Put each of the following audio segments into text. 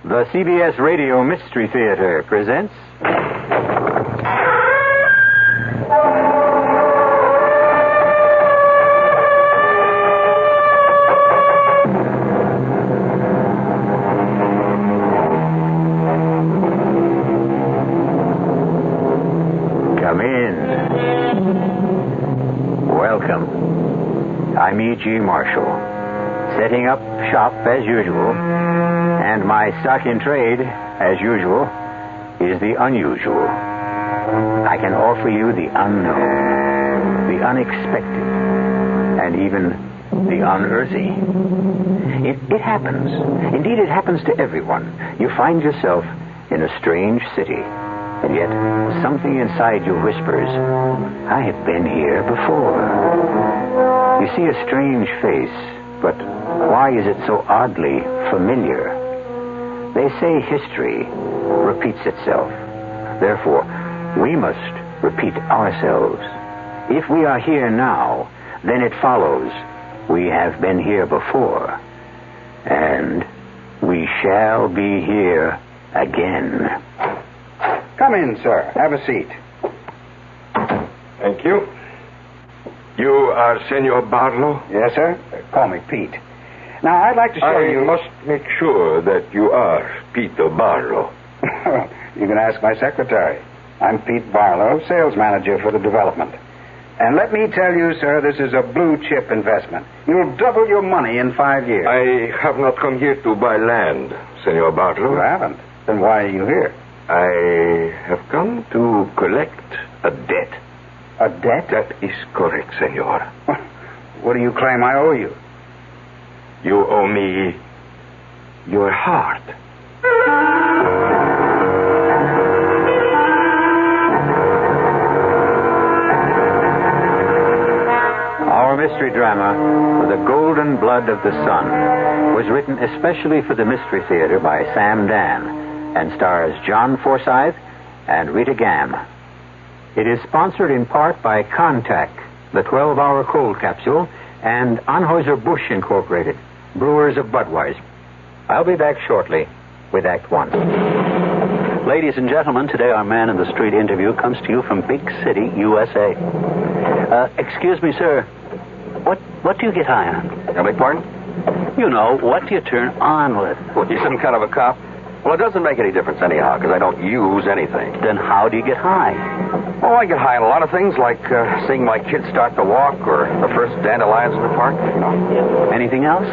The CBS Radio Mystery Theater presents... Come in. Welcome. I'm E.G. Marshall, setting up shop as usual. And my stock in trade, as usual, is the unusual. I can offer you the unknown, the unexpected, and even the unearthly. It happens. Indeed, it happens to everyone. You find yourself in a strange city, and yet something inside you whispers, I have been here before. You see a strange face, but why is it so oddly familiar? They say history repeats itself. Therefore, we must repeat ourselves. If we are here now, then it follows we have been here before. And we shall be here again. Come in, sir. Have a seat. Thank you. You are Senor Barlow? Yes, sir. Call me Pete. Now, I'd like to show you... I must make sure that you are Peter Barlow. You can ask my secretary. I'm Pete Barlow, sales manager for the development. And let me tell you, sir, this is a blue-chip investment. You'll double your money in 5 years. I have not come here to buy land, Senor Barlow. You haven't? Then why are you here? I have come to collect a debt. A debt? That is correct, senor. What do you claim I owe you? You owe me your heart. Our mystery drama, The Golden Blood of the Sun, was written especially for the Mystery Theater by Sam Dan and stars John Forsythe and Rita Gam. It is sponsored in part by Contact, the 12-hour cold capsule, and Anheuser-Busch Incorporated, brewers of Budweiser. I'll be back shortly with Act One. Ladies and gentlemen, today our Man in the Street interview comes to you from Big City, USA. Excuse me, sir. What do you get high on? I beg pardon? You know, what do you turn on with? What, you some kind of a cop? Well, it doesn't make any difference anyhow, because I don't use anything. Then how do you get high? Oh, I get high on a lot of things, like seeing my kids start to walk or the first dandelions in the park, you know. Anything else?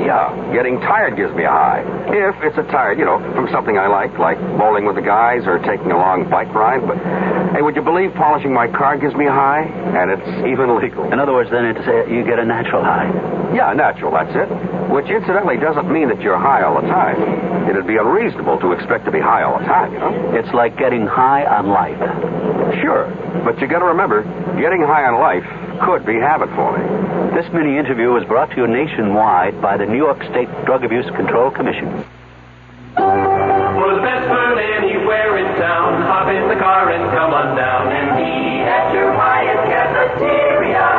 Yeah, getting tired gives me a high. If it's a tired, from something I like bowling with the guys or taking a long bike ride. But, hey, would you believe polishing my car gives me a high? And it's even legal. In other words, then, you get a natural high. Yeah, natural, that's it. Which, incidentally, doesn't mean that you're high all the time. It'd be unreasonable to expect to be high all the time, you know? It's like getting high on life. Sure, but you got to remember, getting high on life could be habit forming. This mini-interview was brought to you nationwide by the New York State Drug Abuse Control Commission. For the best food anywhere in town, hop in the car and come on down and eat at your Wyatt Cafeteria.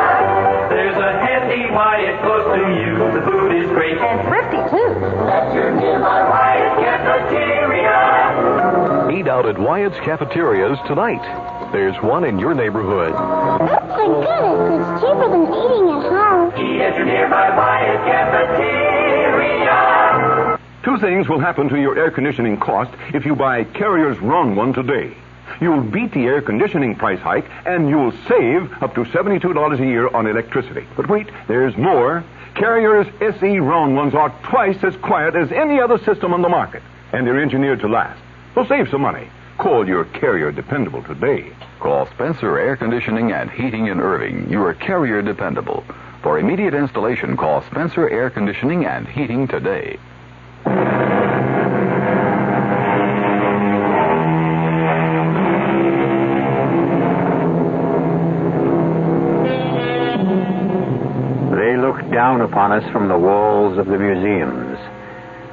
There's a handy Wyatt close to you. The food is great. And thrifty, too. At your nearby Wyatt Cafeteria. Eat out at Wyatt's Cafeterias tonight. There's one in your neighborhood. Oh, my goodness, it's cheaper than eating at home. Eat at your nearby Wyatt Cafeteria. Two things will happen to your air conditioning cost if you buy Carrier's Wrong One today. You'll beat the air conditioning price hike, and you'll save up to $72 a year on electricity. But wait, there's more. Carrier's SE Wrong Ones are twice as quiet as any other system on the market, and they're engineered to last. So save some money. Call your Carrier Dependable today. Call Spencer Air Conditioning and Heating in Irving, your Carrier Dependable. For immediate installation, call Spencer Air Conditioning and Heating today. They look down upon us from the walls of the museums,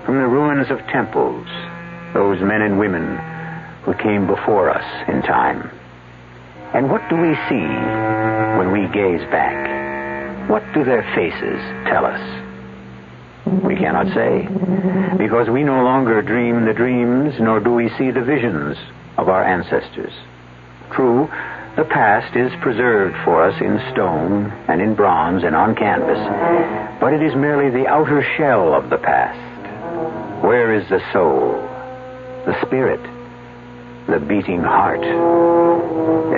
from the ruins of temples, those men and women who came before us in time. And what do we see when we gaze back? What do their faces tell us? We cannot say, because we no longer dream the dreams, nor do we see the visions of our ancestors. True, the past is preserved for us in stone and in bronze and on canvas, but it is merely the outer shell of the past. Where is the soul, the spirit, the beating heart?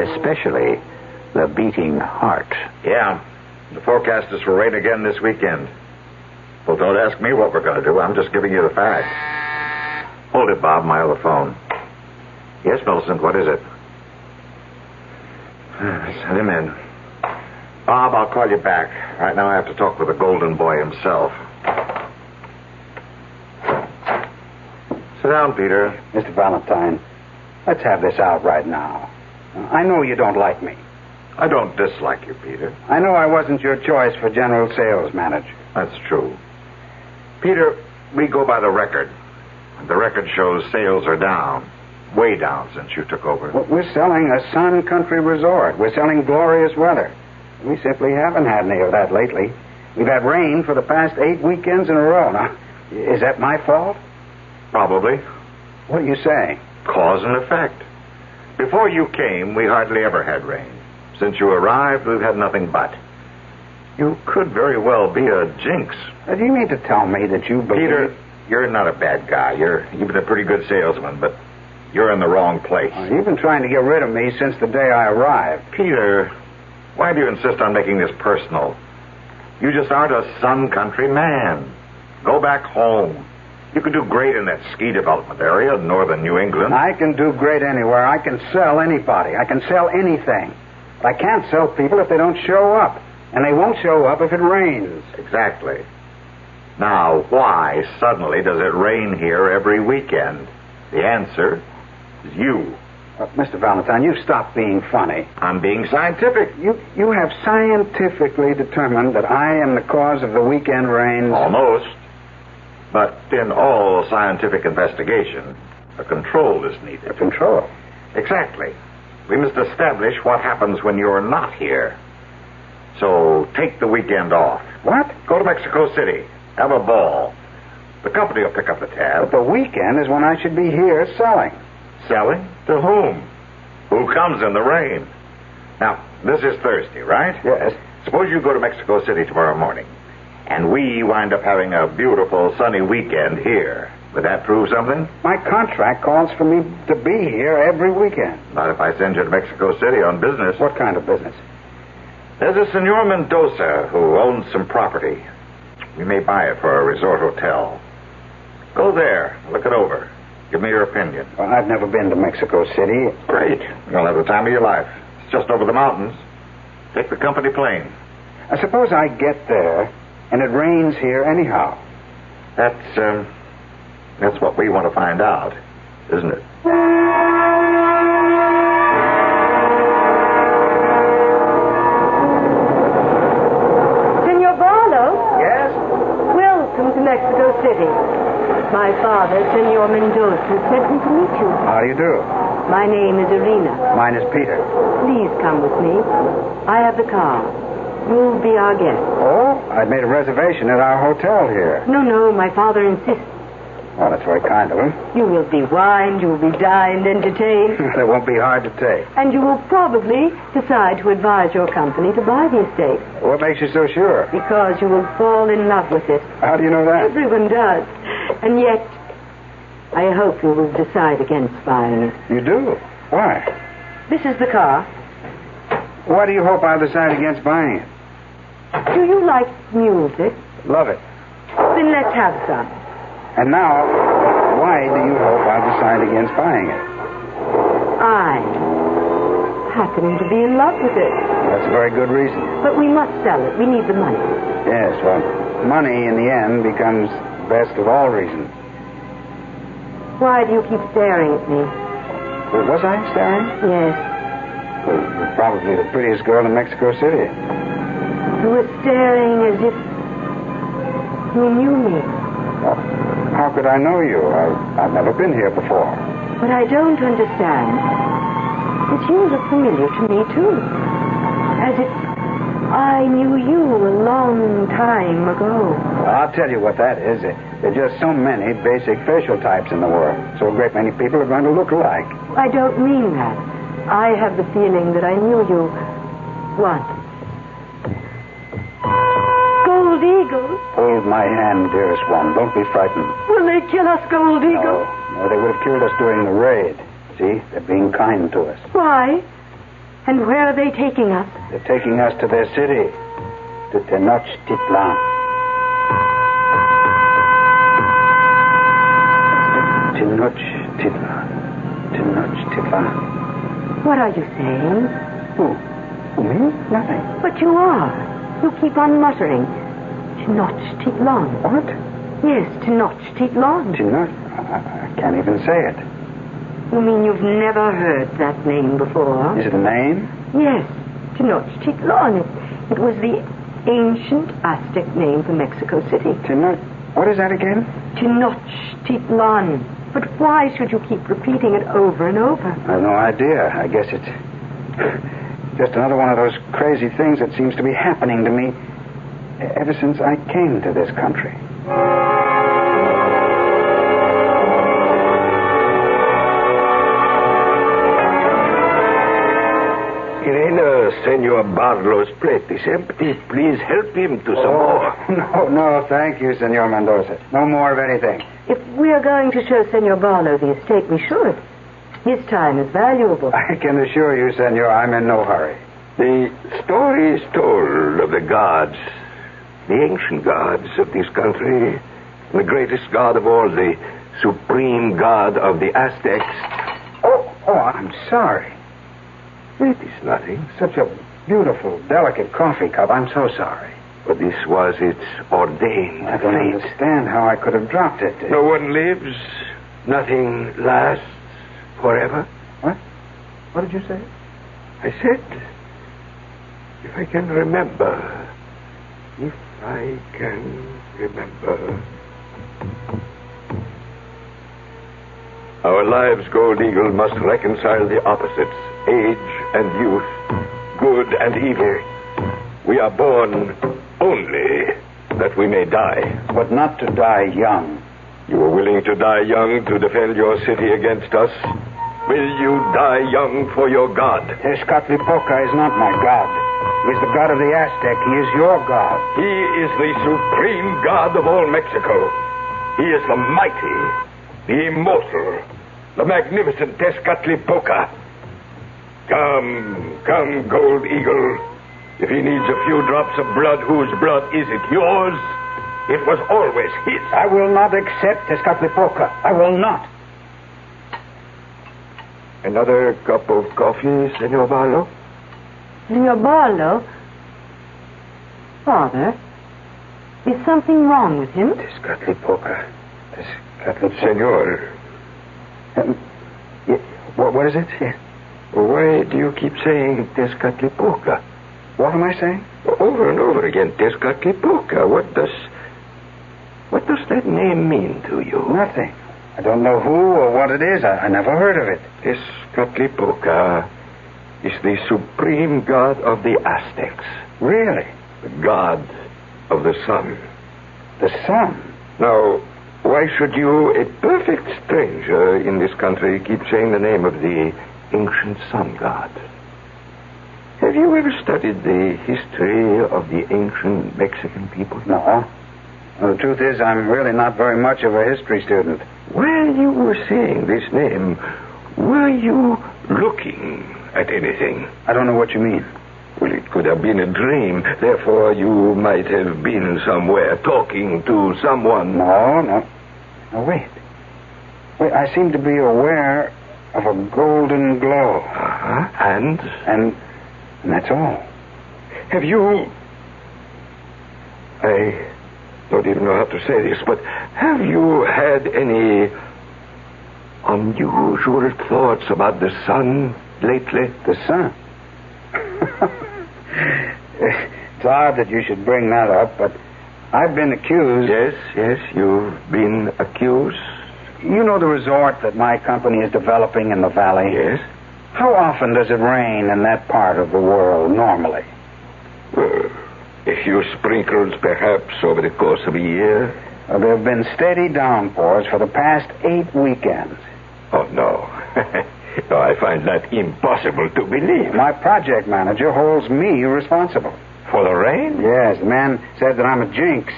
Especially the beating heart. Yeah, the forecast is for rain again this weekend. Well, don't ask me what we're going to do. I'm just giving you the facts. Hold it, Bob, my other phone. Yes, Millicent, what is it? Send him in. Bob, I'll call you back. Right now I have to talk with the golden boy himself. Sit down, Peter. Mr. Valentine, let's have this out right now. I know you don't like me. I don't dislike you, Peter. I know I wasn't your choice for general sales manager. That's true. Peter, we go by the record. The record shows sales are down. Way down since you took over. Well, we're selling a sun country resort. We're selling glorious weather. We simply haven't had any of that lately. We've had rain for the past 8 weekends in a row. Now, is that my fault? Probably. What are you saying? Cause and effect. Before you came, we hardly ever had rain. Since you arrived, we've had nothing but. You could very well be a jinx. Do you mean to tell me that you believe... Peter, you're not a bad guy. You're even a pretty good salesman, but you're in the wrong place. You've been trying to get rid of me since the day I arrived. Peter, why do you insist on making this personal? You just aren't a sun country man. Go back home. You can do great in that ski development area in northern New England. I can do great anywhere. I can sell anybody. I can sell anything. But I can't sell people if they don't show up. And they won't show up if it rains. Exactly. Now, why suddenly does it rain here every weekend? The answer is you. Mr. Valentine, you've stopped being funny. I'm being scientific. You have scientifically determined that I am the cause of the weekend rains. Almost. But in all scientific investigation, a control is needed. A control? Exactly. We must establish what happens when you're not here. So take the weekend off. What? Go to Mexico City. Have a ball. The company will pick up the tab. But the weekend is when I should be here selling. Selling? To whom? Who comes in the rain? Now, this is Thursday, right? Yes. Suppose you go to Mexico City tomorrow morning, and we wind up having a beautiful sunny weekend here. Would that prove something? My contract calls for me to be here every weekend. Not if I send you to Mexico City on business. What kind of business? There's a Senor Mendoza who owns some property. We may buy it for a resort hotel. Go there. Look it over. Give me your opinion. Well, I've never been to Mexico City. Great. You'll have the time of your life. It's just over the mountains. Take the company plane. I suppose I get there, and it rains here anyhow. That's what we want to find out, isn't it? Senor Barlow? Yes? Welcome to Mexico City. My father, Senor Mendoza, sent me to meet you. How do you do? My name is Irina. Mine is Peter. Please come with me. I have the car. You'll be our guest. Oh, I've made a reservation at our hotel here. No, my father insists. Oh, that's very kind of him. You will be wined, you will be dined, entertained. It won't be hard to take. And you will probably decide to advise your company to buy the estate. What makes you so sure? Because you will fall in love with it. How do you know that? Everyone does. And yet, I hope you will decide against buying it. You do? Why? This is the car. Why do you hope I'll decide against buying it? Do you like music? Love it. Then let's have some. And now, why do you hope I'll decide against buying it? I happen to be in love with it. That's a very good reason. But we must sell it. We need the money. Yes, well, money in the end becomes the best of all reasons. Why do you keep staring at me? Well, was I staring? Yes. Well, you're probably the prettiest girl in Mexico City. You were staring as if you knew me. Well, how could I know you? I've never been here before. But I don't understand that you look familiar to me, too. As if I knew you a long time ago. I'll tell you what that is. There are just so many basic facial types in the world. So a great many people are going to look alike. I don't mean that. I have the feeling that I knew you once. Gold Eagle. Hold my hand, dearest one. Don't be frightened. Will they kill us, Gold Eagle? No, they would have killed us during the raid. See, they're being kind to us. Why? And where are they taking us? They're taking us to their city, to Tenochtitlan. Tenochtitlan. What are you saying? Who? Me? Nothing. But you are. You keep on muttering. Tenochtitlan. What? Yes, Tenochtitlan. I can't even say it. You mean you've never heard that name before? Is it a name? Yes, Tenochtitlan. It was the ancient Aztec name for Mexico City. What is that again? Tenochtitlan. But why should you keep repeating it over and over? I have no idea. I guess it's just another one of those crazy things that seems to be happening to me ever since I came to this country. Senor Barlow's plate is empty. Please help him to some more. No, thank you, Senor Mendoza. No more of anything. If we are going to show Senor Barlow the estate, we should. His time is valuable. I can assure you, Senor, I'm in no hurry. The story is told of the gods, the ancient gods of this country, the greatest god of all, the supreme god of the Aztecs. Oh, I'm sorry. It is nothing. Such a beautiful, delicate coffee cup. I'm so sorry. But this was its ordained I don't understand how I could have dropped it. No one lives. Nothing lasts forever. What? What did you say? I said, if I can remember. If I can remember. Our lives, Gold Eagle, must reconcile the opposites, age and youth, good and evil. We are born only that we may die. But not to die young. You are willing to die young to defend your city against us? Will you die young for your God? Tezcatlipoca is not my God. He is the God of the Aztec. He is your God. He is the supreme God of all Mexico. He is the mighty, the immortal, the magnificent Tezcatlipoca. Come, Gold Eagle. If he needs a few drops of blood, whose blood is it? Yours? It was always his. I will not accept Tezcatlipoca. I will not. Another cup of coffee, Senor Barlow? Senor Barlow? Father, is something wrong with him? Tezcatlipoca. Senor. What is it? Yeah. Why do you keep saying Tezcatlipoca? What am I saying? Over and over again, Tezcatlipoca. What does that name mean to you? Nothing. I don't know who or what it is. I never heard of it. Tezcatlipoca is the supreme god of the Aztecs. Really? The god of the sun. The sun? Now, why should you, a perfect stranger in this country, keep saying the name of the ancient sun god? Have you ever studied the history of the ancient Mexican people? No. Well, the truth is, I'm really not very much of a history student. While you were saying this name, were you looking at anything? I don't know what you mean. Well, it could have been a dream. Therefore, you might have been somewhere talking to someone. No, wait. I seem to be aware of a golden glow. Uh-huh. And that's all. Have you... I don't even know how to say this, but have you had any unusual thoughts about the sun lately? The sun? It's odd that you should bring that up, but I've been accused... Yes, you've been accused. You know the resort that my company is developing in the valley? Yes. How often does it rain in that part of the world normally? Well, a few sprinkles, perhaps, over the course of a year. Well, there have been steady downpours for the past 8 weekends. Oh, no. No, I find that impossible to believe. My project manager holds me responsible. For the rain? Yes, the man said that I'm a jinx.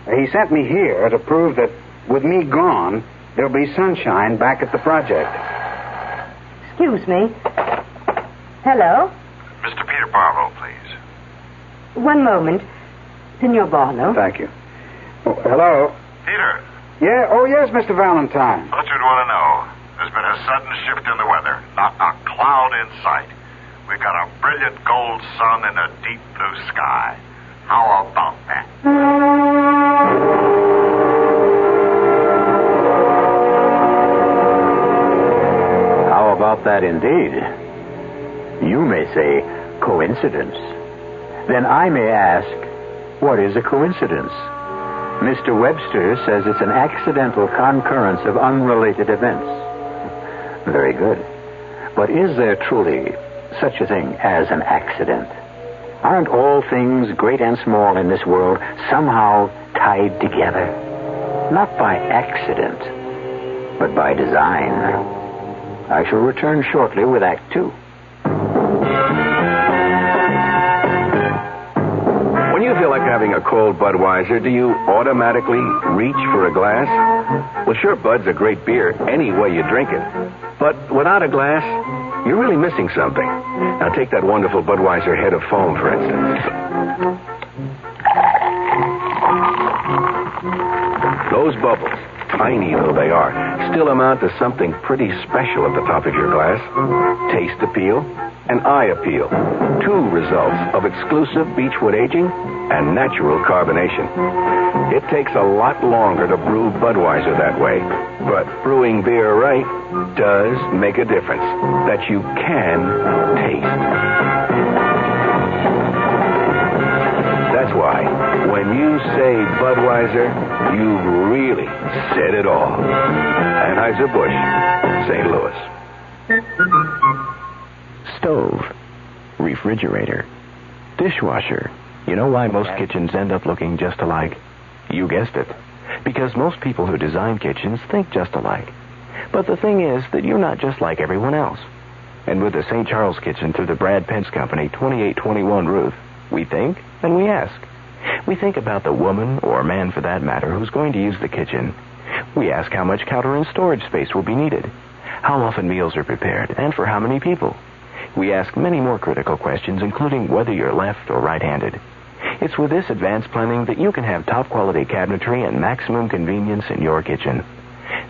He sent me here to prove that with me gone, there'll be sunshine back at the project. Excuse me. Hello? Mr. Peter Barlow, please. One moment. Senor Barlow. Thank you. Oh, hello? Peter, Yeah, oh, yes, Mr. Valentine. thought you'd want to know. There's been a sudden shift in the weather. Not a cloud in sight. We've got a brilliant gold sun and a deep blue sky. How about that? How about that indeed? You may say coincidence. Then I may ask, what is a coincidence? Mr. Webster says it's an accidental concurrence of unrelated events. Very good. But is there truly such a thing as an accident? Aren't all things, great and small in this world, somehow tied together? Not by accident, but by design. I shall return shortly with Act 2. When you feel like having a cold Budweiser, do you automatically reach for a glass? Well, sure, Bud's a great beer any way you drink it. But without a glass, you're really missing something. Now, take that wonderful Budweiser head of foam, for instance. Those bubbles, tiny though they are, still amount to something pretty special at the top of your glass. Taste appeal and eye appeal. 2 results of exclusive beechwood aging and natural carbonation. It takes a lot longer to brew Budweiser that way, but brewing beer right does make a difference that you can taste. That's why when you say Budweiser, you've really said it all. Anheuser-Busch, St. Louis. Stove, refrigerator, dishwasher. You know why most kitchens end up looking just alike? You guessed it. Because most people who design kitchens think just alike. But the thing is that you're not just like everyone else. And with the St. Charles Kitchen through the Brad Pence Company, 2821 Ruth, we think and we ask. We think about the woman, or man for that matter, who's going to use the kitchen. We ask how much counter and storage space will be needed, how often meals are prepared, and for how many people. We ask many more critical questions, including whether you're left or right-handed. It's with this advanced planning that you can have top-quality cabinetry and maximum convenience in your kitchen.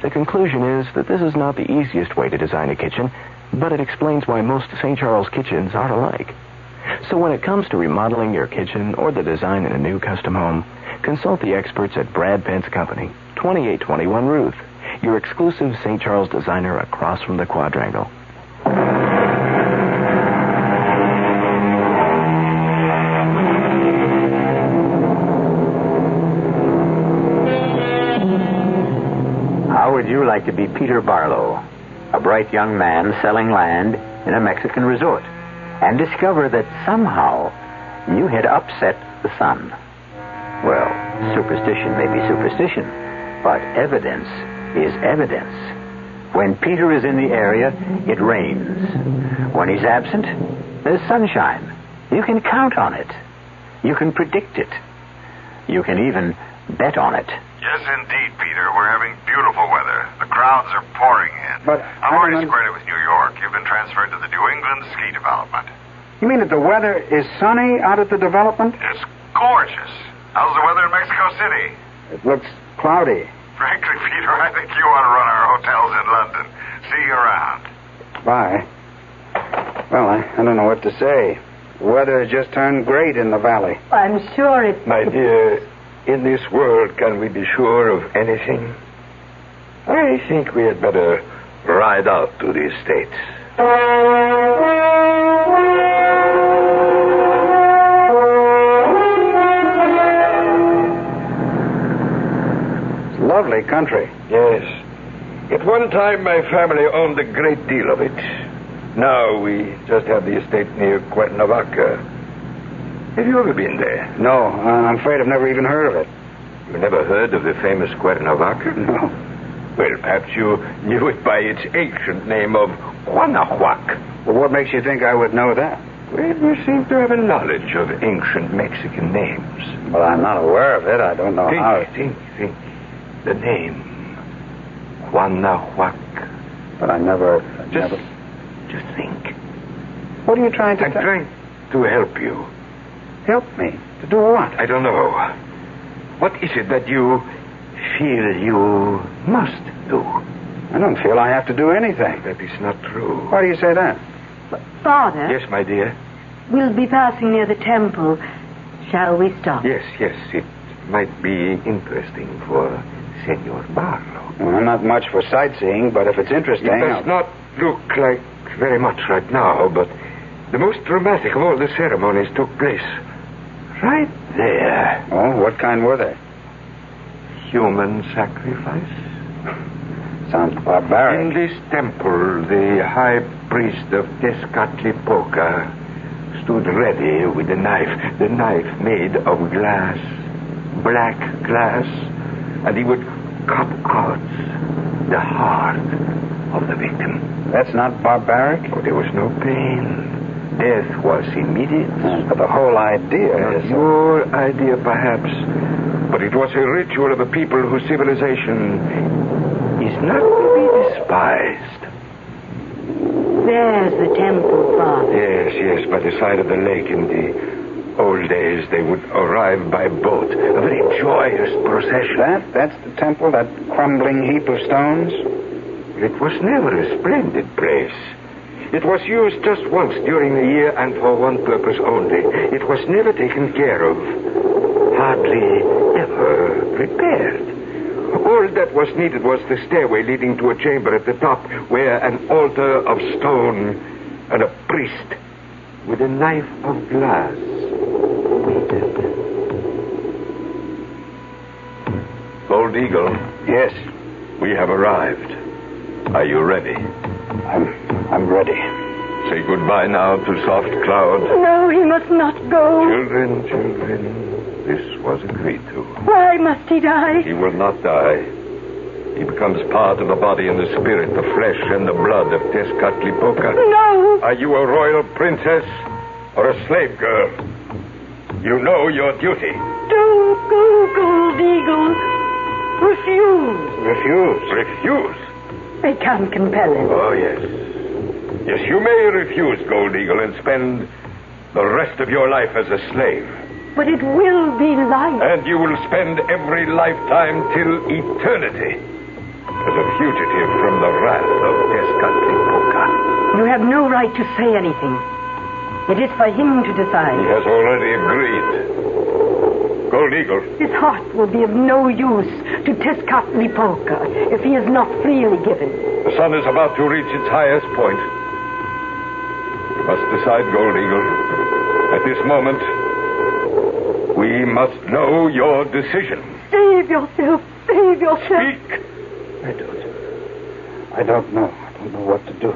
The conclusion is that this is not the easiest way to design a kitchen, but it explains why most St. Charles kitchens aren't alike. So when it comes to remodeling your kitchen or the design in a new custom home, consult the experts at Brad Pence Company, 2821 Ruth, your exclusive St. Charles designer across from the Quadrangle. How would you like to be Peter Barlow, a bright young man selling land in a Mexican resort, and discover that somehow you had upset the sun? Well, superstition may be superstition, but evidence is evidence. When Peter is in the area, it rains. When he's absent, there's sunshine. You can count on it. You can predict it. You can even bet on it. Yes, indeed, Peter. We're having beautiful weather. The crowds are pouring in. But I've already squared it with New York. You've been transferred to the New England ski development. You mean that the weather is sunny out at the development? It's gorgeous. How's the weather in Mexico City? It looks cloudy. Frankly, Peter, I think you ought to run our hotels in London. See you around. Bye. Well, I don't know what to say. The weather has just turned great in the valley. I'm sure it... My dear, in this world, can we be sure of anything? I think we had better ride out to the States. It's lovely country. Yes. At one time, my family owned a great deal of it. Now we just have the estate near Cuernavaca. Have you ever been there? No, I'm afraid I've never even heard of it. You never heard of the famous Cuernavaca? No. Well, perhaps you knew it by its ancient name of Guanajuac. Well, what makes you think I would know that? Well, you seem to have a knowledge of ancient Mexican names. Well, I'm not aware of it. I don't know how. Think. The name. Guanajuac. But I never... Just think. What are you trying to I'm trying to help you. Help me? To do what? I don't know. What is it that you feel you must do? I don't feel I have to do anything. That is not true. Why do you say that? Father? Yes, my dear? We'll be passing near the temple. Shall we stop? Yes. It might be interesting for Senor Barlow. Well, I'm not much for sightseeing, but if it's interesting... It does not look like very much right now, but the most dramatic of all the ceremonies took place right there. Oh, what kind were they? Human sacrifice. Sounds barbaric. In this temple, the high priest of Tezcatlipoca stood ready with a knife. The knife made of glass, black glass, and he would cut out the heart of the victim. That's not barbaric? Oh, there was no pain. Death was immediate. But the whole idea is... Your idea, perhaps. But it was a ritual of a people whose civilization is not to be despised. There's the temple, Father. Yes, by the side of the lake. In the old days, they would arrive by boat. A very joyous procession. That's the temple, that crumbling heap of stones? It was never a splendid place. It was used just once during the year and for one purpose only. It was never taken care of. Hardly ever repaired. All that was needed was the stairway leading to a chamber at the top where an altar of stone and a priest with a knife of glass waited. Gold Eagle. Yes. We have arrived. Are you ready? I'm ready. Say goodbye now to Soft Cloud. No, he must not go. Children, this was agreed to. Why must he die? He will not die. He becomes part of the body and the spirit, the flesh and the blood of Tezcatlipoca. No! Are you a royal princess or a slave girl? You know your duty. Don't go, Gold Eagle. Refuse. Refuse? I can't compel him. Oh, yes. Yes, you may refuse, Gold Eagle, and spend the rest of your life as a slave. But it will be life. And you will spend every lifetime till eternity as a fugitive from the wrath of Tezcatlipoca. You have no right to say anything. It is for him to decide. He has already agreed. Gold Eagle. His heart will be of no use to Tezcatlipoca if he is not freely given. The sun is about to reach its highest point. You must decide, Gold Eagle. At this moment, we must know your decision. Save yourself. Save yourself. Speak. I don't know. I don't know what to do.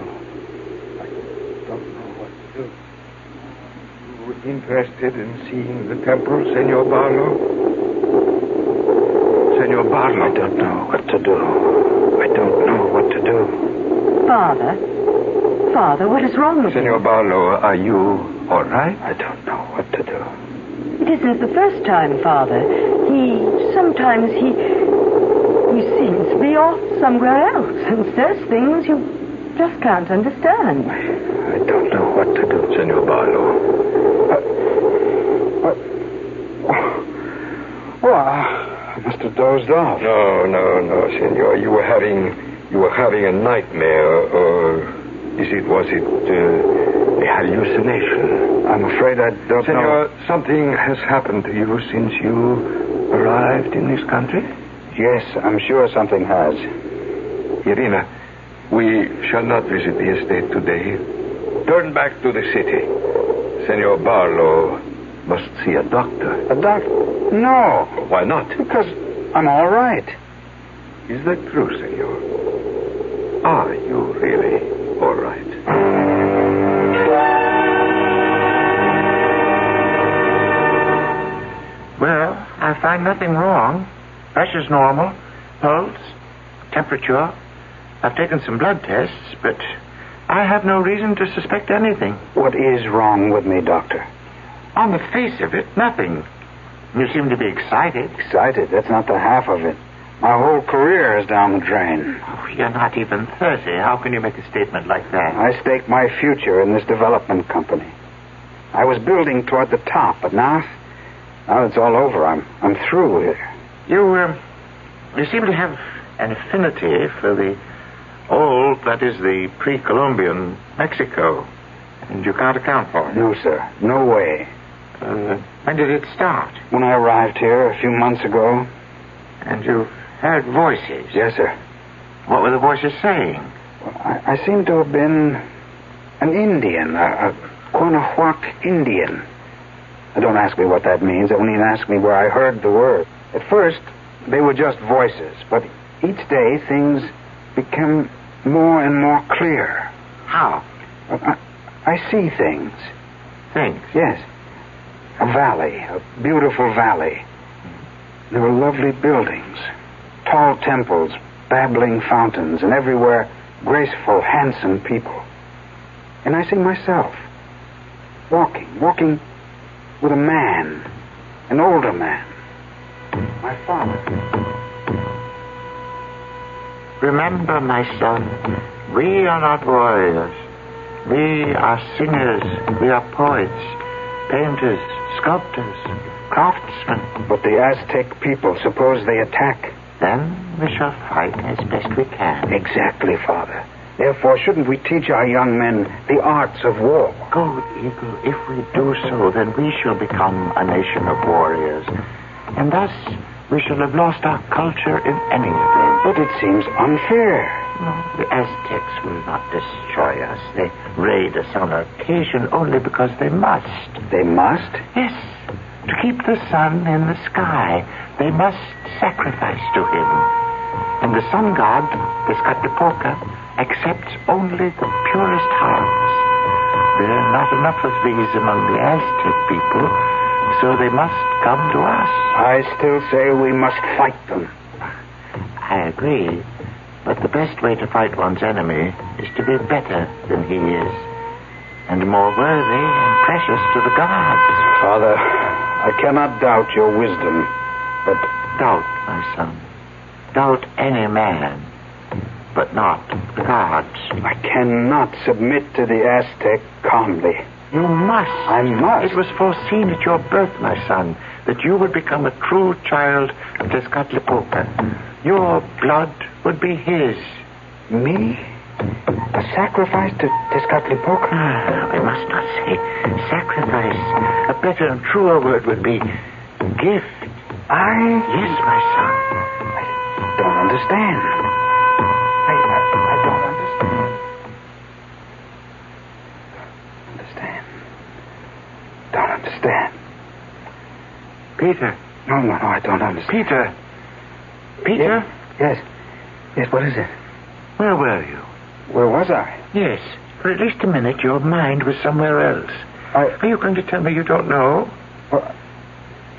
You interested in seeing the temple, Senor Barlow? Senor Barlow. I don't know what to do. Father, what is wrong with you? Senor Barlow, are you all right? I don't know what to do. It isn't the first time, Father. Sometimes he seems to be off somewhere else and says things you just can't understand. I don't know what to do. Senor Barlow. Well, I must have dozed off. No, Senor. You were having a nightmare, or was it a hallucination? I'm afraid I don't know. Senor, something has happened to you since you arrived in this country? Yes, I'm sure something has. Irina, we shall not visit the estate today. Turn back to the city. Senor Barlow must see a doctor. A doctor? No. Why not? Because I'm all right. Is that true, Senor? Are you really all right? find nothing wrong. Pressure's normal. Pulse, temperature. I've taken some blood tests, but I have no reason to suspect anything. What is wrong with me, Doctor? On the face of it, nothing. You seem to be excited. Excited? That's not the half of it. My whole career is down the drain. Oh, you're not even 30. How can you make a statement like that? I staked my future in this development company. I was building toward the top, but now it's all over. I'm through here. You seem to have an affinity for the old, that is, the pre-Columbian Mexico. And you can't account for it. No, sir. No way. When did it start? When I arrived here a few months ago. And you heard voices? Yes, sir. What were the voices saying? Well, I seem to have been an Indian, a Quanahuac Indian. Don't ask me what that means. Only ask me where I heard the word. At first, they were just voices, but each day things became more and more clear. How? I see things. Things? Yes. A valley, a beautiful valley. There were lovely buildings, tall temples, babbling fountains, and everywhere graceful, handsome people. And I see myself walking with a man, an older man, my father. Remember, my son, we are not warriors. We are singers, we are poets, painters, sculptors, craftsmen. But the Aztec people, suppose they attack? Then we shall fight as best we can. Exactly, Father. Therefore, shouldn't we teach our young men the arts of war? Gold Eagle, if we do so, then we shall become a nation of warriors. And thus, we shall have lost our culture in any event. But it seems unfair. No, the Aztecs will not destroy us. They raid us on occasion only because they must. They must? Yes. To keep the sun in the sky, they must sacrifice to him. And the sun god, Tezcatlipoca, accepts only the purest hearts. There are not enough of these among the Aztec people, so they must come to us. I still say we must fight them. I agree. But the best way to fight one's enemy is to be better than he is, and more worthy and precious to the gods. Father, I cannot doubt your wisdom, but... Doubt, my son. Doubt any man, but not the gods. I cannot submit to the Aztec calmly. You must. I must. It was foreseen at your birth, my son, that you would become a true child of Tezcatlipoca. Your blood would be his. Me? A sacrifice to Tezcatlipoca? I must not say sacrifice. A better and truer word would be gift. Yes, my son. I don't understand. I don't understand. Don't understand. Peter. No, I don't understand. Peter. Peter? Yes, what is it? Where were you? Where was I? Yes. For at least a minute, your mind was somewhere else. Are you going to tell me you don't know? Well,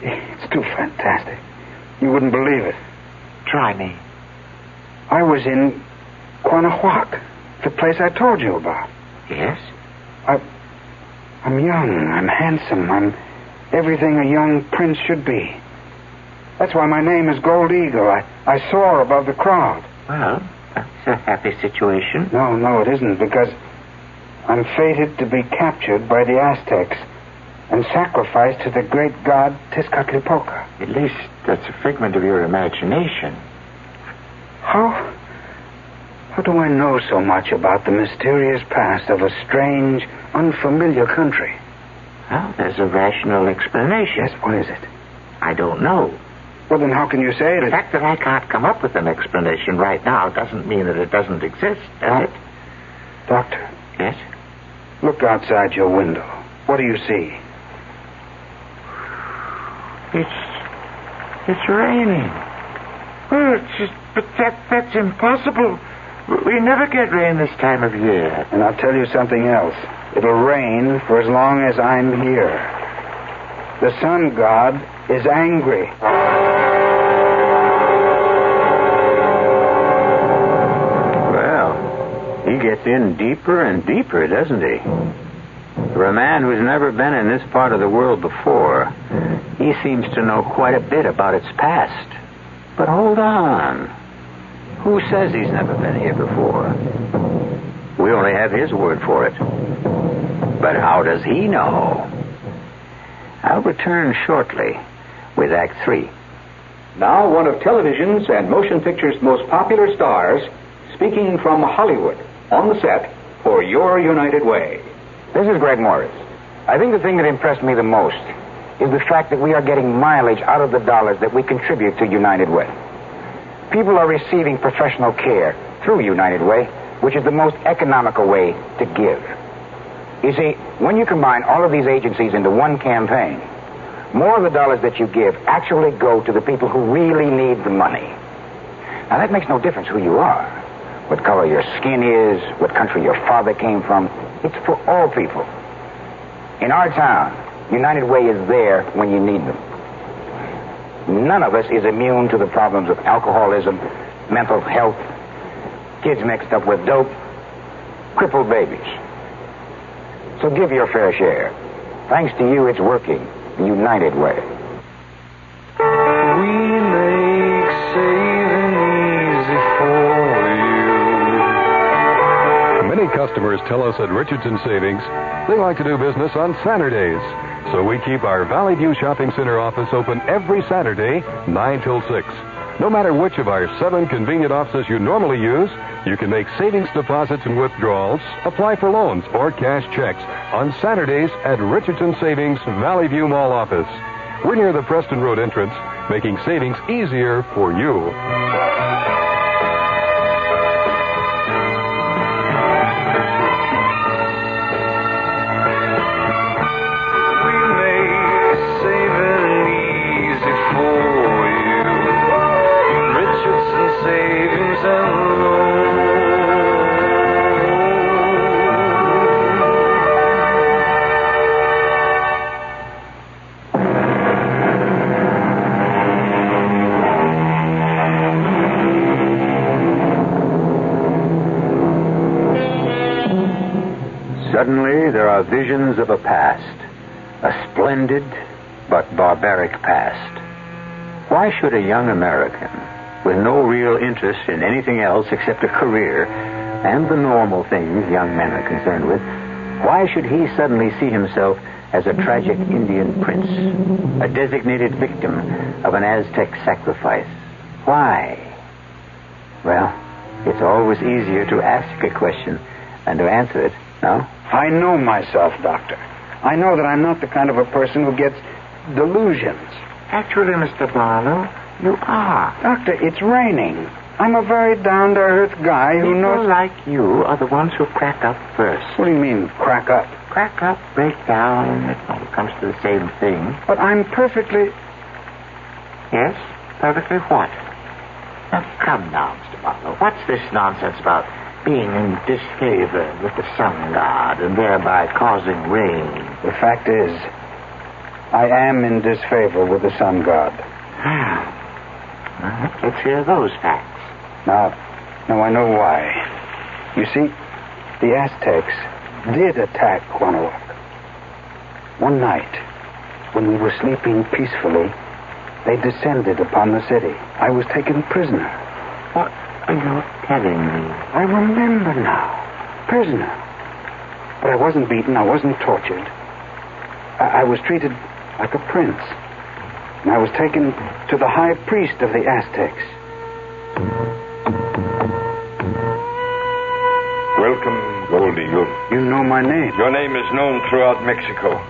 it's too fantastic. You wouldn't believe it. Try me. I was in Quanahuac, the place I told you about. Yes? I'm young, I'm handsome, I'm everything a young prince should be. That's why my name is Gold Eagle. I soar above the crowd. Well, that's a happy situation. No, it isn't, because I'm fated to be captured by the Aztecs and sacrificed to the great god Tezcatlipoca. At least that's a figment of your imagination. How do I know so much about the mysterious past of a strange, unfamiliar country? Well, there's a rational explanation. Yes, what is it? I don't know. Well, then how can you say it? The fact that I can't come up with an explanation right now doesn't mean that it doesn't exist, does it? Doctor. Yes? Look outside your window. What do you see? It's raining. Well, but that's impossible. We never get rain this time of year. And I'll tell you something else. It'll rain for as long as I'm here. The sun god is angry. gets in deeper and deeper, doesn't he? For a man who's never been in this part of the world before, he seems to know quite a bit about its past. But hold on. Who says he's never been here before? We only have his word for it. But how does he know? I'll return shortly with Act 3. Now, one of television's and motion picture's most popular stars, speaking from Hollywood, on the set for Your United Way. This is Greg Morris. I think the thing that impressed me the most is the fact that we are getting mileage out of the dollars that we contribute to United Way. People are receiving professional care through United Way, which is the most economical way to give. You see, when you combine all of these agencies into one campaign, more of the dollars that you give actually go to the people who really need the money. Now, that makes no difference who you are, what color your skin is, what country your father came from. It's for all people. In our town, United Way is there when you need them. None of us is immune to the problems of alcoholism, mental health, kids mixed up with dope, crippled babies. So give your fair share. Thanks to you, it's working the United Way. We make saving easy for you. Many customers tell us at Richardson Savings they like to do business on Saturdays. So we keep our Valley View Shopping Center office open every Saturday, 9 till 6. No matter which of our 7 convenient offices you normally use, you can make savings deposits and withdrawals, apply for loans or cash checks on Saturdays at Richardson Savings Valley View Mall office. We're near the Preston Road entrance, making savings easier for you. Suddenly, there are visions of a past, a splendid but barbaric past. Why should a young American, with no real interest in anything else except a career and the normal things young men are concerned with, why should he suddenly see himself as a tragic Indian prince, a designated victim of an Aztec sacrifice? Why? Well, it's always easier to ask a question than to answer it, no? I know myself, Doctor. I know that I'm not the kind of a person who gets delusions. Actually, Mr. Barlow, you are. Doctor, it's raining. I'm a very down-to-earth guy who knows... People like you are the ones who crack up first. What do you mean, crack up? Crack up, break down, it all comes to the same thing. But I'm perfectly... Yes? Perfectly what? Now, come now, Mr. Barlow. What's this nonsense about being in disfavor with the sun god and thereby causing rain? The fact is, I am in disfavor with the sun god. Let's hear those facts. Now, I know why. You see, the Aztecs did attack Guanajuato. One night, when we were sleeping peacefully, they descended upon the city. I was taken prisoner. What are you telling me? I remember now. Prisoner. But I wasn't beaten. I wasn't tortured. I was treated like a prince. And I was taken to the high priest of the Aztecs. Welcome, Gold Eagle. You know my name. Your name is known throughout Mexico.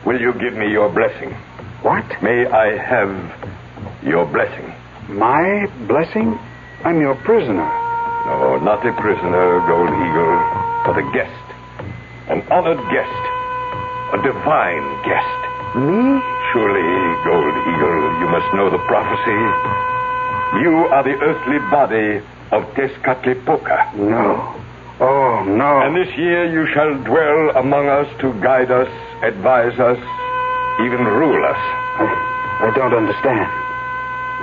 Will you give me your blessing? What? May I have your blessing? My blessing? I'm your prisoner. No, not a prisoner, Gold Eagle, but a guest. An honored guest. A divine guest. Me? Surely, Gold Eagle, you must know the prophecy. You are the earthly body of Tezcatlipoca. No. Oh, no. And this year you shall dwell among us to guide us, advise us, even rule us. I don't understand.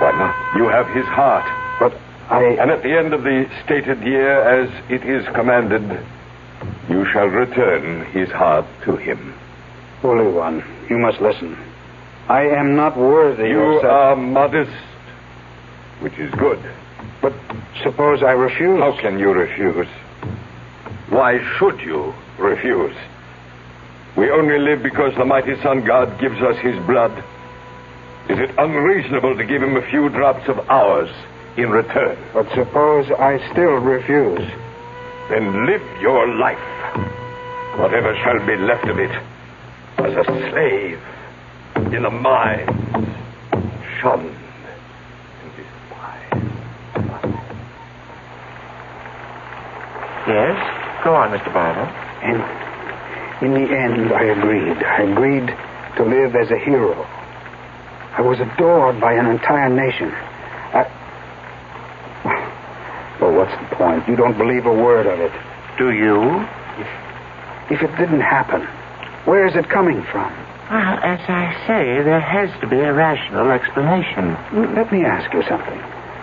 Why not? You have his heart. But And at the end of the stated year, as it is commanded, you shall return his heart to him. Holy One, you must listen. I am not worthy You of such... are modest, which is good. But suppose I refuse? How can you refuse? Why should you refuse? We only live because the mighty sun god gives us his blood. Is it unreasonable to give him a few drops of ours in return? But suppose I still refuse? Then live your life, whatever shall be left of it, as a slave in the mines, shunned and despised. Yes? Go on, Mr. Barlow. And in the end, I agreed. I agreed to live as a hero. I was adored by an entire nation. Well, what's the point? You don't believe a word of it. Do you? If it didn't happen, where is it coming from? Well, as I say, there has to be a rational explanation. Let me ask you something.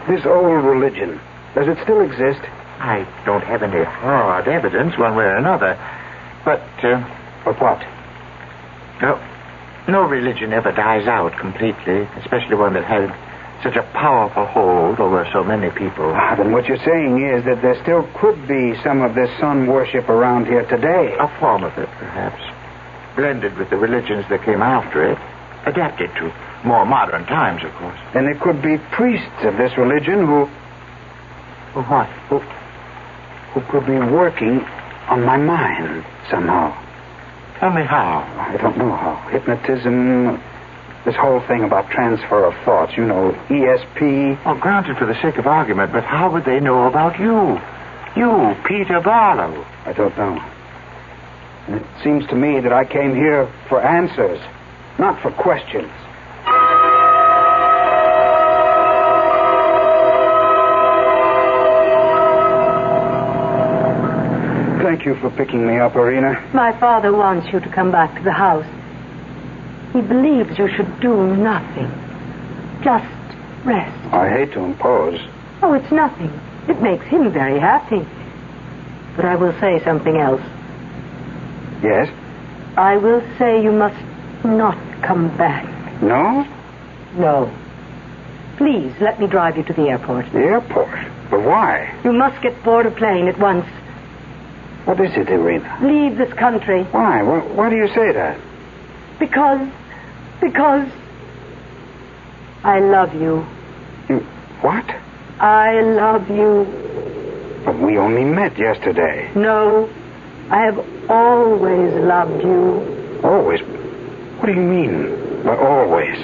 This old religion, does it still exist? I don't have any hard evidence one way or another. But what? No religion ever dies out completely, especially one that had such a powerful hold over so many people. Then what you're saying is that there still could be some of this sun worship around here today. A form of it, perhaps. Blended with the religions that came after it. Adapted to more modern times, of course. And there could be priests of this religion who... What? Who could be working on my mind somehow. Tell me how. I don't know how. Hypnotism, this whole thing about transfer of thoughts, you know, ESP. Well, granted for the sake of argument, but how would they know about you? You, Peter Barlow. I don't know. And it seems to me that I came here for answers, not for questions. Thank you for picking me up, Irina. My father wants you to come back to the house. He believes you should do nothing. Just rest. I hate to impose. Oh, it's nothing. It makes him very happy. But I will say something else. Yes? I will say you must not come back. No? No. Please, let me drive you to the airport. The airport? But why? You must get board a plane at once. What is it, Irina? Leave this country. Why? Why do you say that? Because I love you. You... What? I love you. But we only met yesterday. No, I have always loved you. Always? What do you mean by always?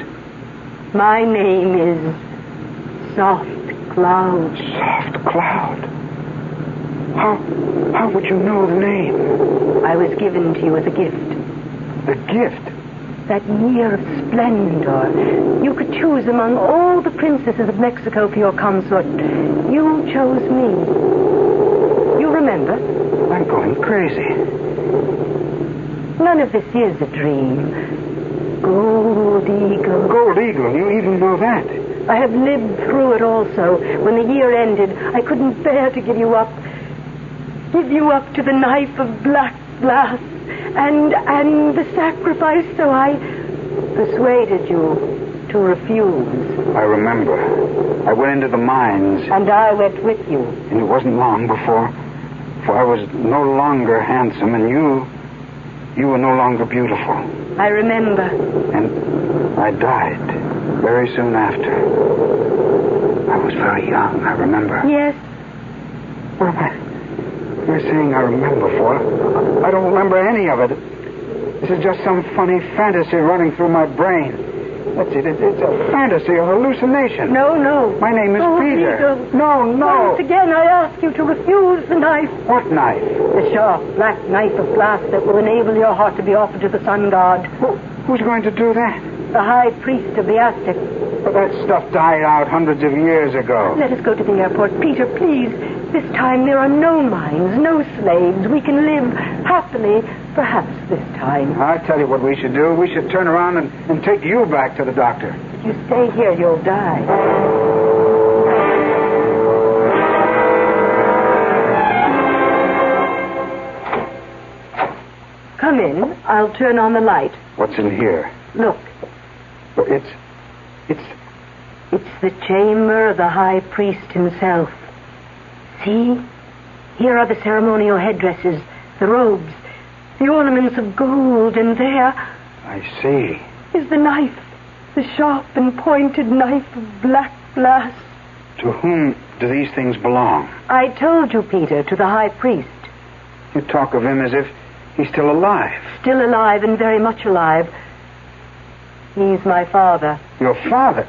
My name is Soft Cloud. Soft Cloud? How would you know the name? I was given to you as a gift. The gift? That year of splendor. You could choose among all the princesses of Mexico for your consort. You chose me. You remember? I'm going crazy. None of this is a dream. Gold Eagle. Gold Eagle? You even know that? I have lived through it also. When the year ended, I couldn't bear to give you up. Give you up to the knife of black glass and the sacrifice, so I persuaded you to refuse. I remember. I went into the mines. And I went with you. And it wasn't long before I was no longer handsome, and you were no longer beautiful. I remember. And I died very soon after. I was very young, I remember. Yes. What am I saying I remember for? I don't remember any of it. This is just some funny fantasy running through my brain. That's it. It's a fantasy, a hallucination. No. My name is Peter. Peter. No. Once again, I ask you to refuse the knife. What knife? The sharp, black knife of glass that will enable your heart to be offered to the sun god. Who's going to do that? The high priest of the Aztecs. But that stuff died out hundreds of years ago. Let us go to the airport. Peter, please. This time there are no mines, no slaves. We can live happily, perhaps this time. I tell you what we should do. We should turn around and take you back to the doctor. If you stay here, you'll die. I'll turn on the light. What's in here? Look. Well, it's the chamber of the high priest himself. See? Here are the ceremonial headdresses, the robes, the ornaments of gold, and there... I see. ...is the knife, the sharp and pointed knife of black glass. To whom do these things belong? I told you, Peter, to the high priest. You talk of him as if he's still alive. Still alive and very much alive. He's my father. Your father?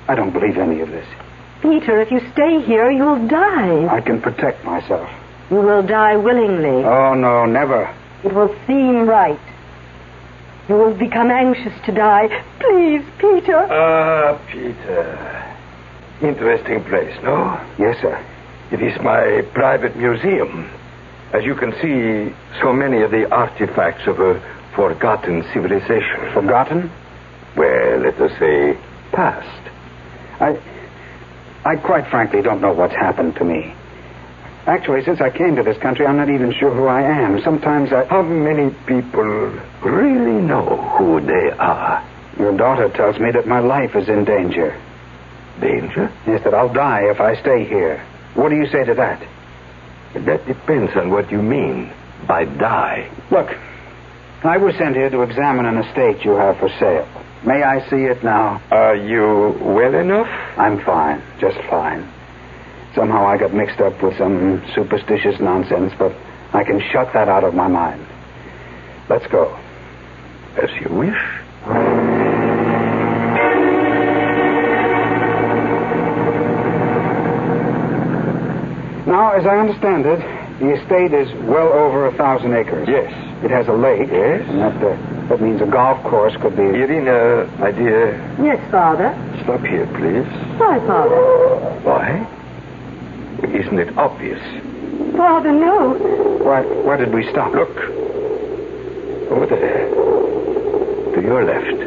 I don't believe any of this. Peter, if you stay here, you'll die. I can protect myself. You will die willingly. Oh, no, never. It will seem right. You will become anxious to die. Please, Peter. Peter. Interesting place, no? Yes, sir. It is my private museum. As you can see, so many of the artifacts of a forgotten civilization. Forgotten? Well, let us say, past. I quite frankly don't know what's happened to me. Actually, since I came to this country, I'm not even sure who I am. Sometimes How many people really know who they are? Your daughter tells me that my life is in danger. Danger? Yes, that I'll die if I stay here. What do you say to that? That depends on what you mean by die. Look, I was sent here to examine an estate you have for sale. May I see it now? Are you well enough? I'm fine, just fine. Somehow I got mixed up with some superstitious nonsense, but I can shut that out of my mind. Let's go. As you wish. Now, as I understand it, the estate is well over 1,000 acres. Yes. It has a lake. Yes. And that means a golf course could be... Irina, my dear. Yes, Father. Stop here, please. Why, Father? Why? Isn't it obvious? Father, no. Why did we stop? Look. Over there. To your left.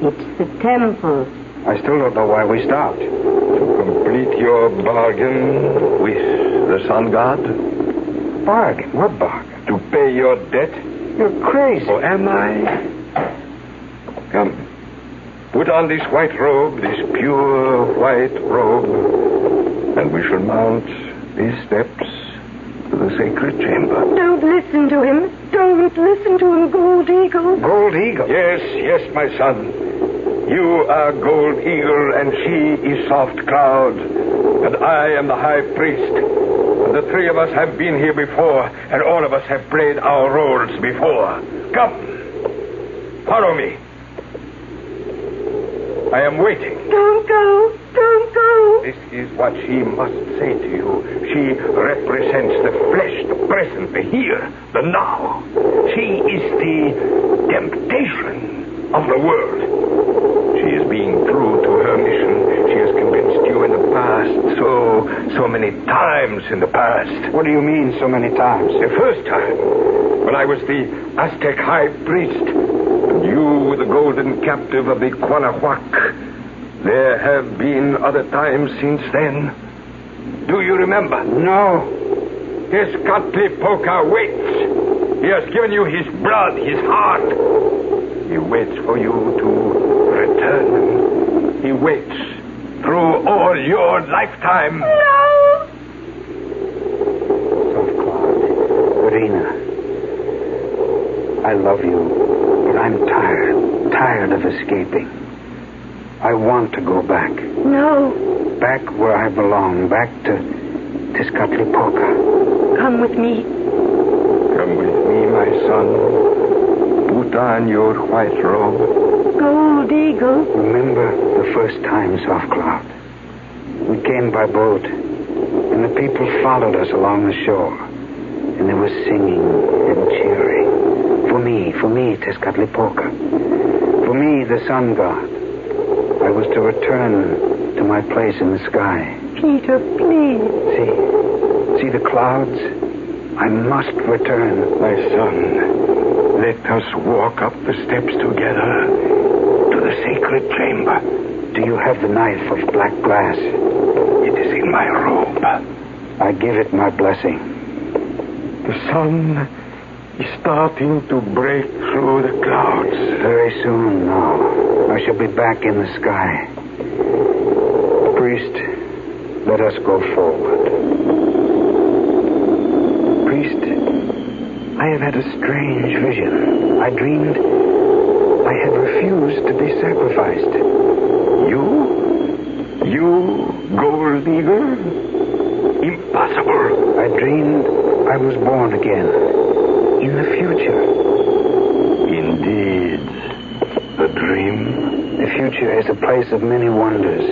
It's the temple. I still don't know why we stopped. To complete your bargain with the sun god. Bargain? What bargain? To pay your debt. You're crazy. Or am I? Come. Put on this white robe, this pure white robe, and we shall mount these steps to the sacred chamber. Don't listen to him. Don't listen to him, Gold Eagle. Gold Eagle? Yes, my son. You are Gold Eagle, and she is Soft Cloud, and I am the High Priest. And the three of us have been here before, and all of us have played our roles before. Come. Follow me. I am waiting. Don't go. Don't go. This is what she must say to you. She represents the flesh, the present, the here, the now. She is the temptation of the world. She is being true to her mission. She has convinced you in the past, so many times in the past. What do you mean, so many times? The first time, when I was the Aztec high priest, and you were the golden captive of the Quanahuac. There have been other times since then. Do you remember? No. Tezcatlipoca waits. He has given you his blood, his heart. He waits for you to return. He waits through all your lifetime. No! Soft Cloud. Irina. I love you, but I'm tired of escaping. I want to go back. No. Back where I belong, back to Tezcatlipoca. Come with me. Come with me, my son. Put on your white robe. Gold Eagle. Remember the first time, Soft Cloud. We came by boat, and the people followed us along the shore. And they were singing and cheering. For me, Tezcatlipoca. For me, the sun god. I was to return to my place in the sky. Peter, please. See the clouds? I must return. My son, let us walk up the steps together to the sacred chamber. Do you have the knife of black glass? It is in my robe. I give it my blessing. The sun is starting to break through the clouds. Very soon now, I shall be back in the sky. Priest, let us go forward. Priest, I have had a strange vision. I dreamed I had refused to be sacrificed. You, gold digger? Impossible. I dreamed I was born again. In the future. Indeed. A dream. The future is a place of many wonders.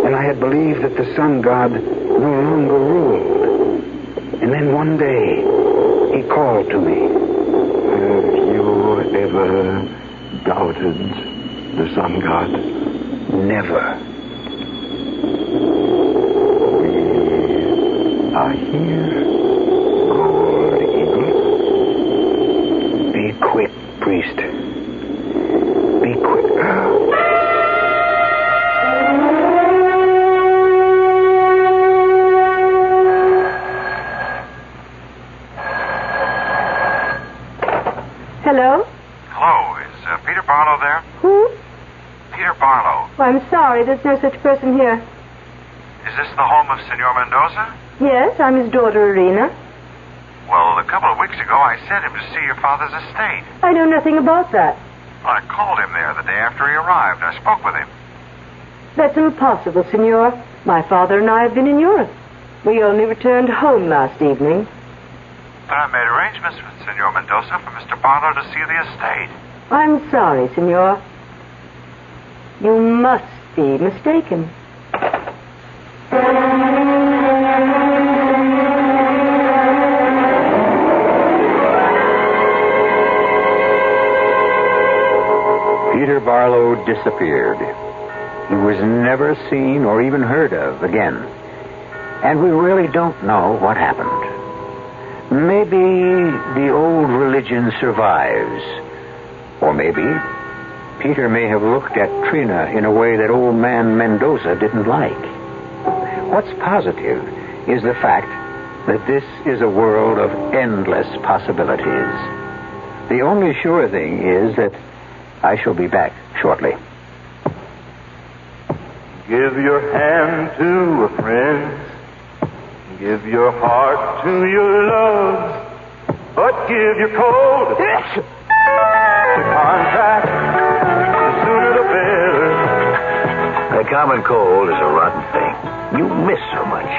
And I had believed that the sun god no longer ruled. And then one day, he called to me. Have you ever doubted the sun god? Never. We are here, Gold Eagle. Be quick, priest. Be quick. Hello? Hello, is Peter Barlow there? Who? Peter Barlow. Oh, I'm sorry, there's no such person here. Is this the home of Senor Mendoza? Yes, I'm his daughter, Irina. Well, a couple of weeks ago, I sent him to see your father's estate. I know nothing about that. I called him there the day after he arrived. I spoke with him. That's impossible, Senor. My father and I have been in Europe. We only returned home last evening. But I made arrangements with Senor Mendoza for Mr. Barlow to see the estate. I'm sorry, Senor. You must be mistaken. Peter Barlow disappeared. He was never seen or even heard of again. And we really don't know what happened. Maybe the old religion survives. Or maybe Peter may have looked at Trina in a way that old man Mendoza didn't like. What's positive is the fact that this is a world of endless possibilities. The only sure thing is that I shall be back shortly. Give your hand to a friend. Give your heart to your love. But give your cold to contact. The sooner the better. The common cold is a rotten thing. You miss so much.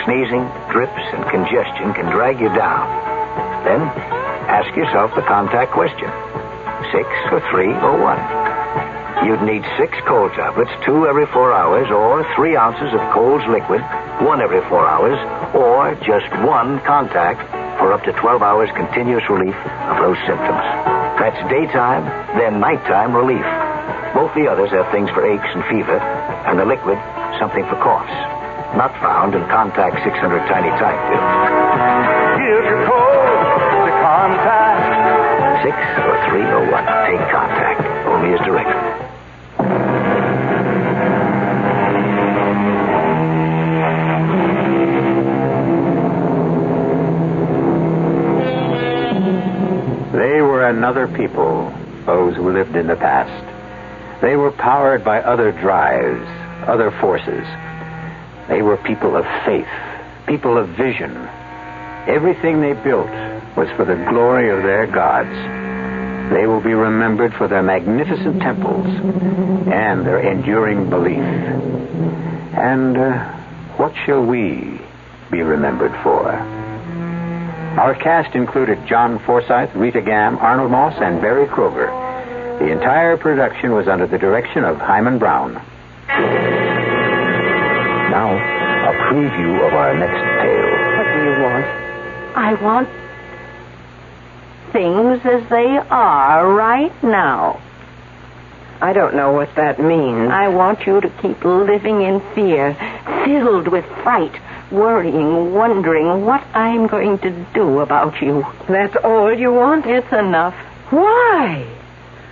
Sneezing, drips, and congestion can drag you down. Then ask yourself the contact question. 6 or 3 or 1. You'd need 6 cold tablets, 2 every 4 hours, or 3 ounces of Cold's liquid, 1 every 4 hours, or just 1 contact for up to 12 hours continuous relief of those symptoms. That's daytime, then nighttime relief. Both the others have things for aches and fever, and the liquid, something for coughs. Not found in Contact 600 Tiny Type pills. Give your cold to contact. 6 or 3 or 1. Take Contact. Only as directed. They were another people, those who lived in the past. They were powered by other drives, other forces. They were people of faith, people of vision. Everything they built was for the glory of their gods. They will be remembered for their magnificent temples and their enduring belief. And what shall we be remembered for? Our cast included John Forsythe, Rita Gam, Arnold Moss, and Barry Kroger. The entire production was under the direction of Himan Brown. Now, a preview of our next tale. What do you want? I want things as they are right now. I don't know what that means. I want you to keep living in fear, filled with fright, worrying, wondering what I'm going to do about you. That's all you want? It's enough. Why?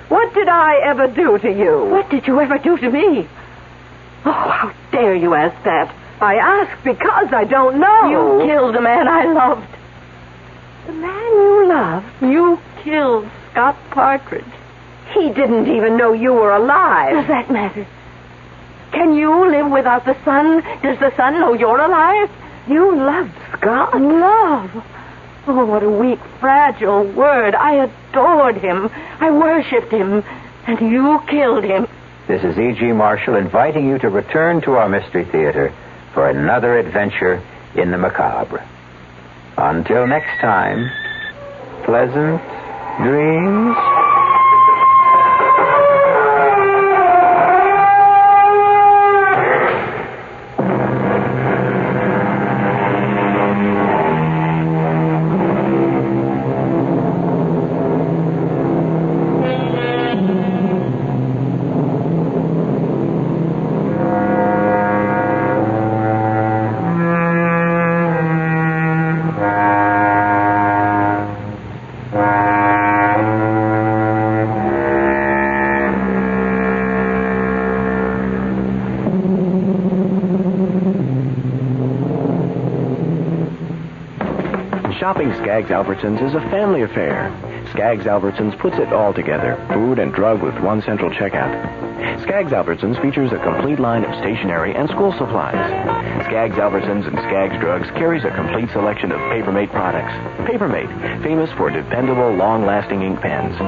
What did I ever do to you? What did you ever do to me? Oh, how dare you ask that? I ask because I don't know. You killed a man I loved. The man you love, you killed Scott Partridge. He didn't even know you were alive. Does that matter? Can you live without the sun? Does the sun know you're alive? You loved Scott. Love? Oh, what a weak, fragile word. I adored him. I worshipped him. And you killed him. This is E.G. Marshall inviting you to return to our Mystery Theater for another adventure in the macabre. Until next time, pleasant dreams. Shopping Skaggs Albertsons is a family affair. Skaggs Albertsons puts it all together, food and drug with one central checkout. Skaggs Albertsons features a complete line of stationery and school supplies. Skaggs Albertsons and Skaggs Drugs carries a complete selection of Papermate products. Papermate, famous for dependable, long-lasting ink pens.